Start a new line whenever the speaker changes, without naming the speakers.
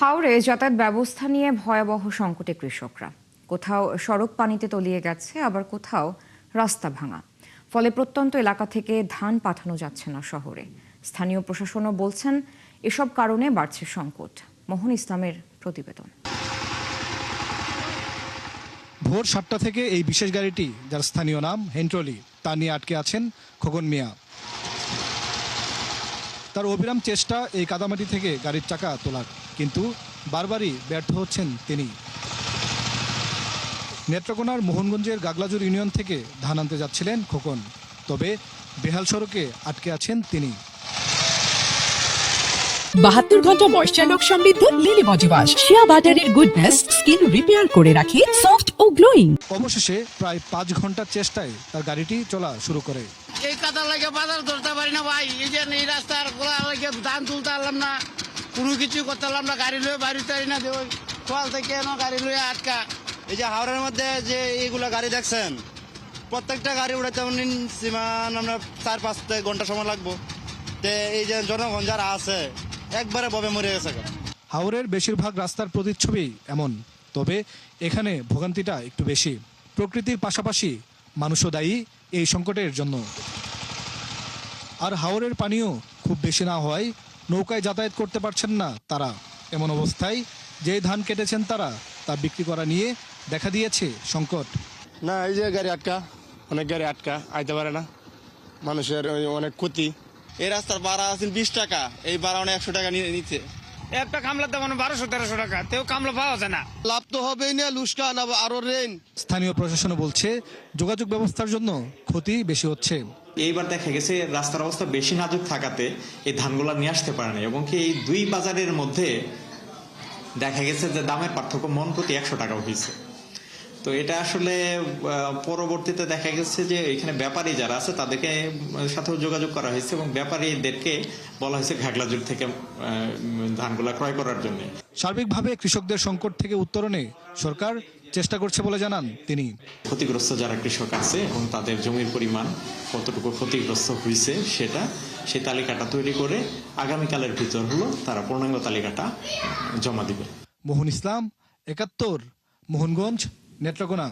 হাওরে যাতায়াত ব্যবস্থা নিয়ে ভয়াবহ সংকটে কৃষকরা। কোথাও সড়ক পানিতে তলিয়ে গেছে, আবার কোথাও রাস্তা ভাঙা। ফলে প্রত্যন্ত এলাকা থেকে ধান পাঠানো যাচ্ছে না শহরে। স্থানীয় প্রশাসনও বলছেন এসব কারণে বাড়ছে সংকট। মোহন ইসলামের প্রতিবেদন।
ভোর 7টা থেকে এই বিশেষ গাড়িটি, যার স্থানীয় নাম হেন্ট্রলি, তা নিয়ে আটকে আছেন খোকন মিয়া। তার অবিরাম চেষ্টা এই কাদামাটি থেকে গাড়ির চাকা তোলার, কিন্তু বারবারই ব্যর্থ হচ্ছেন তিনি। নেত্রকোনার মোহনগঞ্জের গাগলাজুর ইউনিয়ন থেকে ধান আনতে যাচ্ছিলেন খোকন, তবে বেহাল সড়কে আটকে আছেন তিনি।
72 ঘন্টা ময়েশ্চার লক সমৃদ্ধ লিলি বডি ওয়াশ, শিয়া বাটারের গুডনেস স্কিন রিপেয়ার করে রাখে সফট ও গ্লোয়িং।
অবশেষে প্রায় 5 ঘন্টার চেষ্টায় তার গাড়িটি চলা শুরু করে।
এই কাদা লাগে বাজার ধরতে পারি না ভাই, এই যে এই রাস্তার গোলা লাগে ধান তুলতে পারলাম না, কোনো কিছু করতে পারলাম না, গাড়ি লয়ে বাড়ি পারি না, কোয়াল থেকে গাড়ি লয়ে আটকা।
এই যে হাওড়ের মধ্যে যে এইগুলা গাড়ি দেখছেন, প্রত্যেকটা গাড়ি উঠাতে সীমান আমরা 4-5 ঘন্টা সময় লাগবো। এই যে জনগণ যারা আছে একবারে ববে মরে গেছে।
হাওরের বেশিরভাগ রাস্তার প্রতিচ্ছবি এমন, তবে এখানে ভোগান্তিটা একটু বেশি। প্রকৃতির পাশাপাশি মানুষও দায়ী এই সংকটের জন্য। আর হাওরের পানিও খুব বেশি না হওয়ায় নৌকায় যাতায়াত করতে পারছেন না তারা। এমন অবস্থায় যে ধান কেটেছেন তারা, তা বিক্রি করা নিয়ে দেখা দিয়েছে সংকট।
না, এই যে গাড়ি আটকা, অনেক গাড়ি আটকা, আইতে পারে না, মানুষের অনেক ক্ষতি।
এই রাস্তার ভাড়া আছেন 20 টাকা, এই ভাড়া 100 টাকা নিচ্ছে।
একটা কামলার দাম 1200-1300 টাকা, তেও কামলা পাওয়া যায় না।
লাভ তো হবেই না, লুস্কান আরো রেন।
স্থানীয় প্রশাসন বলছে যোগাযোগ ব্যবস্থার জন্য ক্ষতি বেশি হচ্ছে।
এইবার দেখা গেছে রাস্তার অবস্থা বেশি নাজুক থাকাতে এই ধানগুলা নিয়ে আসতে পারে না, এবং কি এই দুই বাজারের মধ্যে দেখা গেছে যে দামের পার্থক্য মন প্রতি 100 টাকা হয়েছে। তো এটা আসলে পরবর্তীতে দেখা গেছে যে এখানে ব্যাপারী যারা আছে তাদেরকে সাথেও যোগাযোগ করা হয়েছে, এবং ব্যাপারীদেরকে বলা হয়েছে ঘাগলাজুর থেকে ধানগুলা ক্রয় করার জন্য।
সার্বিকভাবে কৃষকদের সংকট থেকে উত্তরণে সরকার চেষ্টা করছে বলে জানান তিনি।
ক্ষতিগ্রস্ত যারা কৃষক আছে এবং তাদের জমির পরিমাণ কতটুকু ক্ষতিগ্রস্ত হয়েছে সেই তালিকাটা তৈরি করে আগামীকালের ভিতর তারা পূর্ণাঙ্গ তালিকাটা জমা দিবে।
মোহন ইসলাম, 71, মোহনগঞ্জ, নেত্রকোনা।